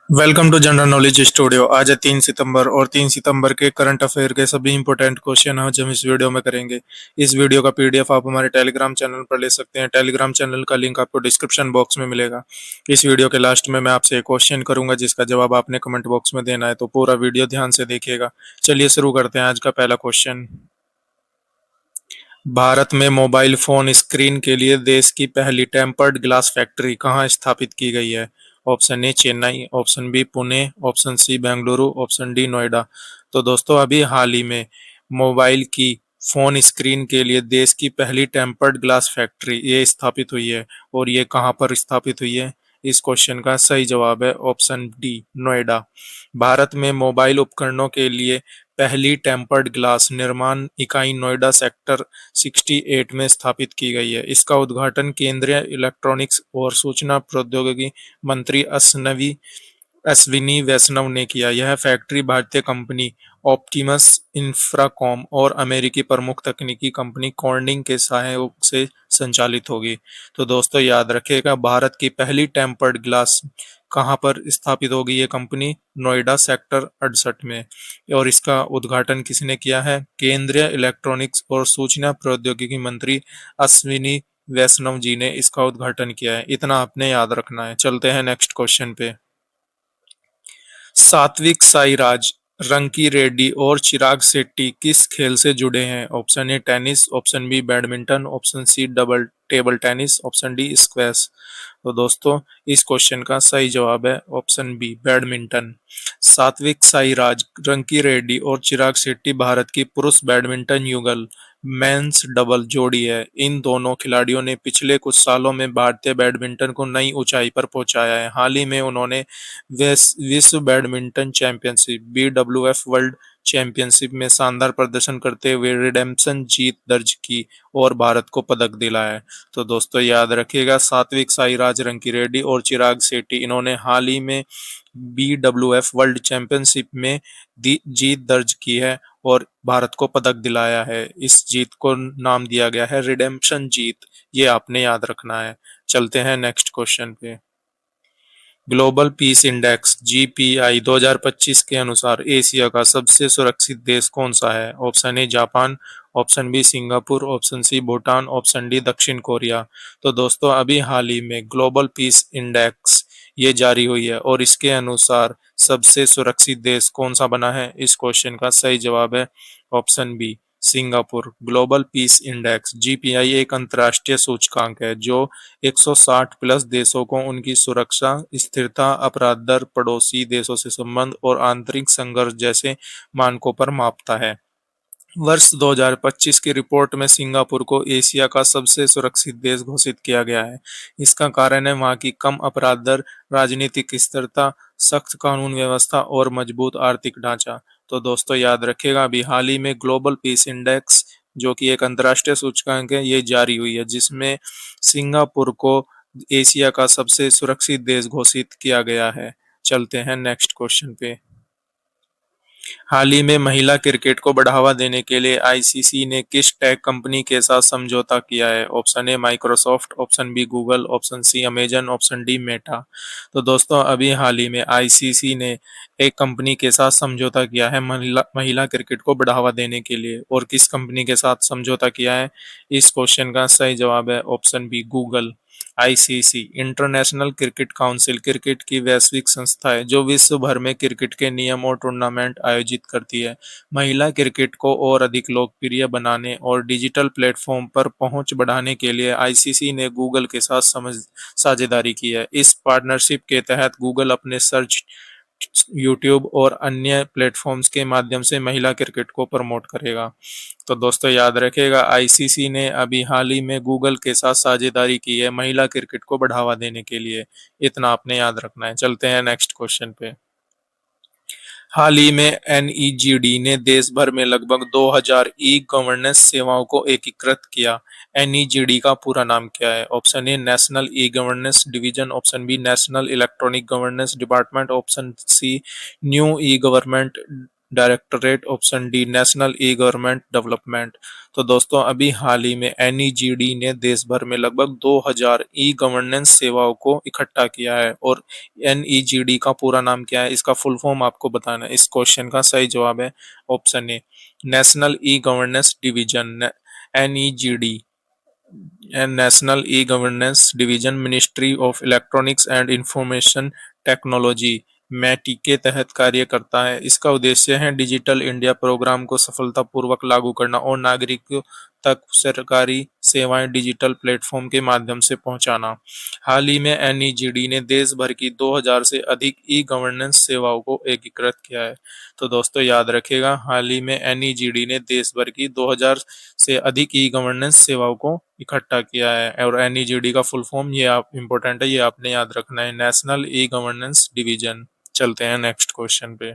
Welcome to general knowledge studio. आज है 3 सितंबर और 3 सितंबर के करंट अफेयर के सभी इंपॉर्टेंट क्वेश्चन आज हम इस वीडियो में करेंगे। इस वीडियो का पीडीएफ आप हमारे टेलीग्राम चैनल पर ले सकते हैं। टेलीग्राम चैनल का लिंक आपको डिस्क्रिप्शन बॉक्स में मिलेगा। इस वीडियो के लास्ट में मैं आपसे एक क्वेश्चन करूंगा जिसका जवाब आपने कमेंट बॉक्स में देना है, तो पूरा वीडियो ध्यान से देखिएगा। चलिए शुरू करते हैं आज का पहला क्वेश्चन। भारत में मोबाइल फोन स्क्रीन के लिए देश की पहली टेम्पर्ड ग्लास फैक्ट्री कहाँ स्थापित की गई है? Option A Chennai, option B Pune, option C Bengaluru, option D Noida. तो दोस्तों अभी हाल ही में मोबाइल की फोन स्क्रीन के लिए देश की पहली टेम्पर्ड ग्लास फैक्ट्री ये स्थापित हुई है। और ये कहाँ पर स्थापित हुई है? इस क्वेश्चन का सही जवाब है ऑप्शन डी नोएडा। भारत में मोबाइल उपकरणों के लिए पहली टेम्पर्ड ग्लास निर्माण इकाई नोएडा सेक्टर 68 में स्थापित की गई है। इसका उद्घाटन केंद्रीय इलेक्ट्रॉनिक्स और सूचना प्रौद्योगिकी मंत्री अश्विनी वैष्णव ने किया। यह फैक्ट्री भारतीय कंपनी ऑप्टिमस इंफ्राकॉम और अमेरिकी प्रमुख तकनीकी कंपनी कॉर्निंग के सहयोग से संचालित होगी। तो दोस्तों याद रखिएगा, भारत की पहली टेम्पर्ड ग्लास कहाँ पर स्थापित होगी ये कंपनी? नोएडा सेक्टर 68 में। और इसका उद्घाटन किसने किया है? केंद्रीय इलेक्ट्रॉनिक्स और सूचना प्रौद्योगिकी मंत्री अश्विनी वैष्णव जी ने इसका उद्घाटन किया है। इतना आपने याद रखना है। चलते हैं नेक्स्ट क्वेश्चन पे। सात्विक साईराज, रंकी रेड्डी और चिराग शेट्टी किस खेल से जुड़े हैं? Option A tennis, option B badminton, option C double table tennis, option D squash. तो दोस्तों इस क्वेश्चन का सही जवाब है option B badminton. Satwik Sairaj, रंकी Reddy और चिराग शेट्टी भारत की पुरुष बैडमिंटन युगल मेंस डबल जोड़ी है। इन दोनों खिलाड़ियों ने पिछले कुछ सालों में भारतीय बैडमिंटन को नई ऊंचाई पर पहुंचाया है। हाल ही में उन्होंने विश्व badminton championship BWF world championship में शानदार प्रदर्शन करते हुए रिडेम्पशन जीत दर्ज की और भारत को पदक दिलाया। तो दोस्तों याद रखिएगा, सात्विक साईराज, रंकी रेड्डी और चिराग शेट्टी इन्होंने हाल ही में बीडब्ल्यूएफ वर्ल्ड चैंपियनशिप में जीत दर्ज की है और भारत को पदक दिलाया है। इस जीत को नाम दिया गया है रिडेम्पशन जीत। ये आपने याद रखना है। चलते हैं नेक्स्ट क्वेश्चन पे। ग्लोबल पीस इंडेक्स जीपीआई 2025 के अनुसार एशिया का सबसे सुरक्षित देश कौन सा है? Option A Japan, option B Singapore, option C Bhutan, option D दक्षिण कोरिया। तो दोस्तों अभी हाल ही में ग्लोबल पीस इंडेक्स ये जारी हुई है और इसके अनुसार सबसे सुरक्षित देश कौन सा बना है? इस क्वेश्चन का सही जवाब है option B Singapore. Global peace index GPI एक अंतर्राष्ट्रीय सूचकांक है जो 160 प्लस देशों को उनकी सुरक्षा, स्थिरता, अपराध दर, पड़ोसी देशों से संबंध और आंतरिक संघर्ष जैसे मानकों पर मापता है। वर्ष 2025 की रिपोर्ट में सिंगापुर को एशिया का सबसे सुरक्षित देश घोषित किया गया है। इसका कारण है वहाँ की कम अपराध दर, राजनीतिक स्थिरता, सख्त कानून व्यवस्था और मजबूत आर्थिक ढांचा। तो दोस्तों याद रखिएगा, अभी हाल ही में ग्लोबल पीस इंडेक्स जो कि एक अंतर्राष्ट्रीय सूचकांक है ये जारी हुई है, जिसमें सिंगापुर को एशिया का सबसे सुरक्षित देश घोषित किया गया है। चलते हैं नेक्स्ट क्वेश्चन पे। हाल ही में महिला क्रिकेट को बढ़ावा देने के लिए आईसीसी ने किस टेक कंपनी के साथ समझौता किया है? Option A Microsoft, option B Google, option C Amazon, option D Meta. तो दोस्तों अभी हाल ही में आईसीसी ने एक कंपनी के साथ समझौता किया है महिला क्रिकेट को बढ़ावा देने के लिए। और किस कंपनी के साथ समझौता किया है? इस क्वेश्चन का सही जवाब है option B Google. ICC international cricket council cricket की वैश्विक संस्था है जो विश्व भर में क्रिकेट के नियम और टूर्नामेंट आयोजित करती है। महिला क्रिकेट को और अधिक लोकप्रिय बनाने और डिजिटल प्लेटफॉर्म पर पहुंच बढ़ाने के लिए आईसीसी ने गूगल के साथ साझेदारी की है। इस पार्टनरशिप के तहत गूगल अपने सर्च, यूट्यूब और अन्य प्लेटफॉर्म्स के माध्यम से महिला क्रिकेट को प्रमोट करेगा। तो दोस्तों याद रखिएगा, आईसीसी ने अभी हाल ही में गूगल के साथ साझेदारी की है महिला क्रिकेट को बढ़ावा देने के लिए। इतना आपने याद रखना है। चलते हैं नेक्स्ट क्वेश्चन पे। हाल ही में एनईजीडी ने देश भर में लगभग 2000 ई गवर्नेंस सेवाओं को एकीकृत किया। एनईजीडी का पूरा नाम क्या है? Option A national e governance division, option B national electronic governance department, option C new e government directorate, option D national e government development. तो दोस्तों अभी हाल ही में एनईजीडी ने देश भर में लगभग 2000 ई गवर्नेंस सेवाओं को इकट्ठा किया है। और एनईजीडी का पूरा नाम क्या है, इसका फुल फॉर्म आपको बताना है। इस क्वेश्चन का सही जवाब है option A national e governance division, NeGD, national e governance division ministry of electronics and information technology MeitY के तहत कार्य करता है। इसका उद्देश्य है डिजिटल इंडिया प्रोग्राम को सफलतापूर्वक लागू करना और नागरिकों तक सरकारी सेवाएं डिजिटल प्लेटफॉर्म के माध्यम से पहुंचाना। हाल ही में एनईजीडी ने देश भर की 2000 से अधिक ई गवर्नेंस सेवाओं को एकीकृत किया है। तो दोस्तों याद रखिएगा, हाल ही में एनईजीडी ने देश भर की 2000 से अधिक ई गवर्नेंस सेवाओं को इकट्ठा किया है। और एनईजीडी का फुल फॉर्म ये आप इम्पोर्टेंट है, ये आपने याद रखना है, नेशनल ई गवर्नेंस डिवीजन। चलते हैं नेक्स्ट क्वेश्चन पे।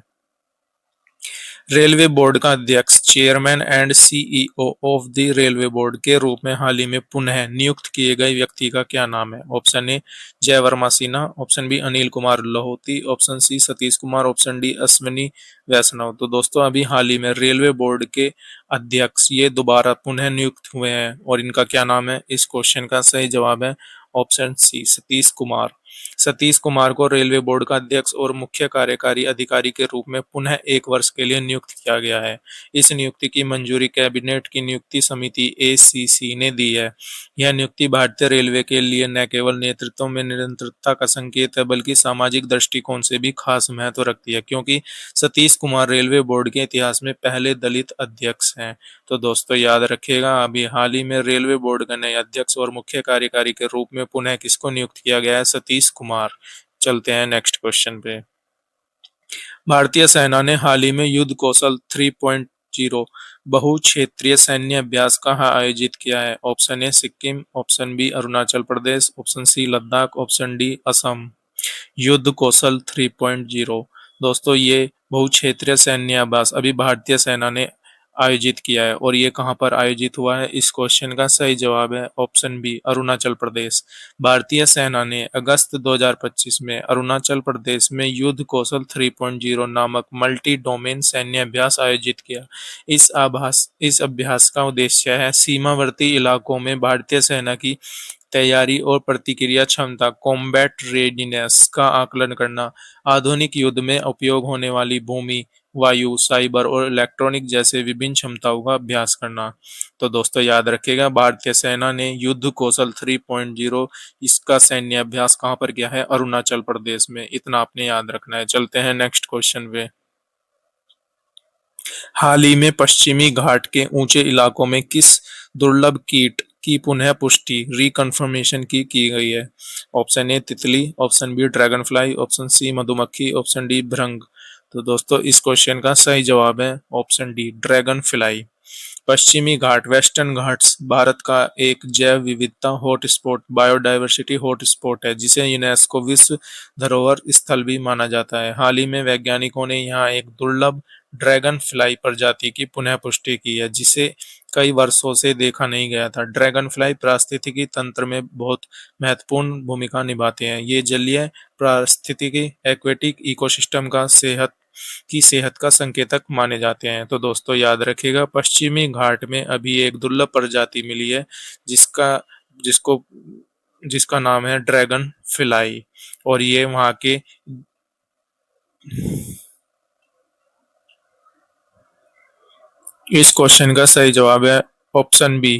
रेलवे बोर्ड का अध्यक्ष, chairman and CEO of the railway board के रूप में हाल ही में पुनः नियुक्त किए गए व्यक्ति का क्या नाम है? Option A Jay Verma Sinha, option B Anil Kumar Lahoti, option C Satish Kumar, option D Ashwini Vaishnaw. तो दोस्तों अभी हाल ही में रेलवे बोर्ड के अध्यक्ष ये दोबारा पुनः नियुक्त हुए हैं और इनका क्या नाम है? इस क्वेश्चन का सही जवाब है ऑप्शन सी सतीश कुमार। सतीश कुमार को रेलवे बोर्ड का अध्यक्ष और मुख्य कार्यकारी अधिकारी के रूप में पुनः 1 वर्ष के लिए नियुक्त किया गया है। इस नियुक्ति की मंजूरी कैबिनेट की नियुक्ति समिति एसीसी ने दी है। यह नियुक्ति भारतीय रेलवे के लिए न केवल नेतृत्व में निरंतरता का संकेत है बल्कि सामाजिक दृष्टिकोण से भी खास महत्व रखती है, क्योंकि सतीश कुमार रेलवे बोर्ड के इतिहास में पहले दलित अध्यक्ष हैं। तो दोस्तों याद रखिएगा, अभी हाल ही में रेलवे बोर्ड का नए अध्यक्ष और मुख्य कार्यकारी के रूप में पुनः किसको नियुक्त किया गया है? सतीश कुमार। चलते हैं नेक्स्ट क्वेश्चन पे। भारतीय सेना ने हाल ही में युद्ध कौशल 3.0 बहु क्षेत्रीय सैन्य अभ्यास कहाँ आयोजित किया है? Option A Sikkim, option B Arunachal Pradesh, option C Ladakh, option D Assam. Yuddh Kaushal 3.0 दोस्तों ये बहुक्षेत्रीय सैन्य अभ्यास अभी भारतीय सेना ने आयोजित किया है। और ये कहाँ पर आयोजित हुआ है? इस क्वेश्चन का सही जवाब है ऑप्शन बी अरुणाचल प्रदेश। भारतीय सेना ने अगस्त 2025 में अरुणाचल प्रदेश में युद्ध कौशल 3.0 नामक मल्टी डोमेन सैन्य अभ्यास आयोजित किया। इस अभ्यास का उद्देश्य है सीमावर्ती इलाकों में भारतीय सेना की तैयारी और प्रतिक्रिया क्षमता कॉम्बैट रेडिनेस का आकलन करना, आधुनिक युद्ध में उपयोग होने वाली भूमि, वायु, साइबर और इलेक्ट्रॉनिक जैसे विभिन्न क्षमताओं का अभ्यास करना। तो दोस्तों याद रखिएगा, भारतीय सेना ने युद्ध कौशल 3.0 इसका सैन्य अभ्यास कहाँ पर किया है? अरुणाचल प्रदेश में। इतना आपने याद रखना है। चलते हैं नेक्स्ट क्वेश्चन पे। हाल ही में पश्चिमी घाट के ऊंचे इलाकों में किस दुर्लभ कीट की पुनः पुष्टि रिकन्फर्मेशन की गई है? ऑप्शन ए तितली, option B dragonfly, option C मधुमक्खी, ऑप्शन डी भृंग। तो दोस्तों इस क्वेश्चन का सही जवाब है ऑप्शन डी ड्रैगन फ्लाई। पश्चिमी घाट वेस्टर्न घाट्स भारत का एक जैव विविधता हॉटस्पॉट बायोडायवर्सिटी हॉटस्पॉट है, जिसे यूनेस्को विश्व धरोहर स्थल भी माना जाता है। हाल ही में वैज्ञानिकों ने यहाँ एक दुर्लभ ड्रैगन फ्लाई प्रजाति की पुनः पुष्टि की है, जिसे कई वर्षों से देखा नहीं गया था। ड्रैगन फ्लाई पारिस्थितिकी तंत्र में बहुत महत्वपूर्ण भूमिका निभाते हैं। ये जलीय पारिस्थितिकी एक्वेटिक इकोसिस्टम की सेहत का संकेतक माने जाते हैं। तो दोस्तों याद रखिएगा, पश्चिमी घाट में अभी एक दुर्लभ प्रजाति मिली है जिसका जिसको जिसका नाम है ड्रैगन फ्लाई। और ये वहां के इस क्वेश्चन का सही जवाब है ऑप्शन बी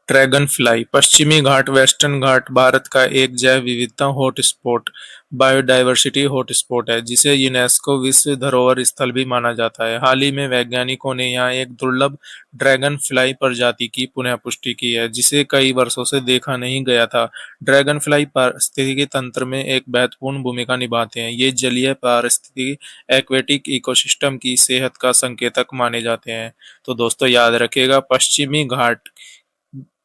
ड्रैगन फ्लाई। पश्चिमी घाट वेस्टर्न घाट भारत का एक जैव विविधता हॉटस्पॉट बायोडायवर्सिटी हॉटस्पॉट है, जिसे यूनेस्को विश्व धरोहर स्थल भी माना जाता है। हाल ही में वैज्ञानिकों ने यहाँ एक दुर्लभ ड्रैगन फ्लाई प्रजाति की पुनः पुष्टि की है, जिसे कई वर्षों से देखा नहीं गया था। ड्रैगन फ्लाई पारिस्थितिकी तंत्र में एक महत्वपूर्ण भूमिका निभाते हैं। ये जलीय पारिस्थितिकी एक्वेटिक इकोसिस्टम की सेहत का संकेतक माने जाते हैं। तो दोस्तों याद रखिएगा, पश्चिमी घाट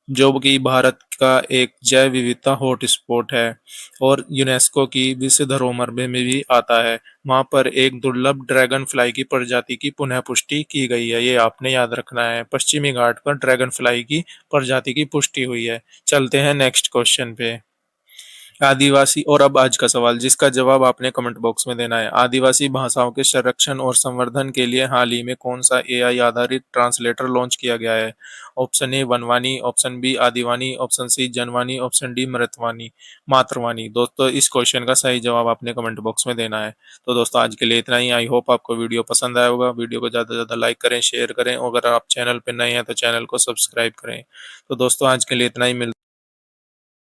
जो कि भारत का एक जैव विविधता हॉटस्पॉट है और यूनेस्को की विश्व धरोहर में भी आता है। वहां पर एक दुर्लभ ड्रैगन फ्लाई की प्रजाति की पुनः पुष्टि की गई है, ये आपने याद रखना है। पश्चिमी घाट पर ड्रैगन फ्लाई की प्रजाति की पुष्टि हुई है। चलते हैं नेक्स्ट क्वेश्चन पे। आदिवासी और अब आज का सवाल जिसका जवाब आपने कमेंट बॉक्स में देना है। आदिवासी भाषाओं के संरक्षण और संवर्धन के लिए हाल ही में कौन सा एआई आधारित ट्रांसलेटर लॉन्च किया गया है? Option A Vanvani, option B Adivani, option C Janvani, option D Mritvani Matruvani. दोस्तों इस क्वेश्चन का सही जवाब आपने कमेंट बॉक्स में देना है। तो दोस्तों आज के लिए इतना ही। आई होप आपको वीडियो पसंद आया होगा। वीडियो को ज़्यादा से ज़्यादा लाइक करें, शेयर करें और अगर आप चैनल पर नए हैं तो चैनल को सब्सक्राइब करें। तो दोस्तों आज के लिए इतना ही। मिल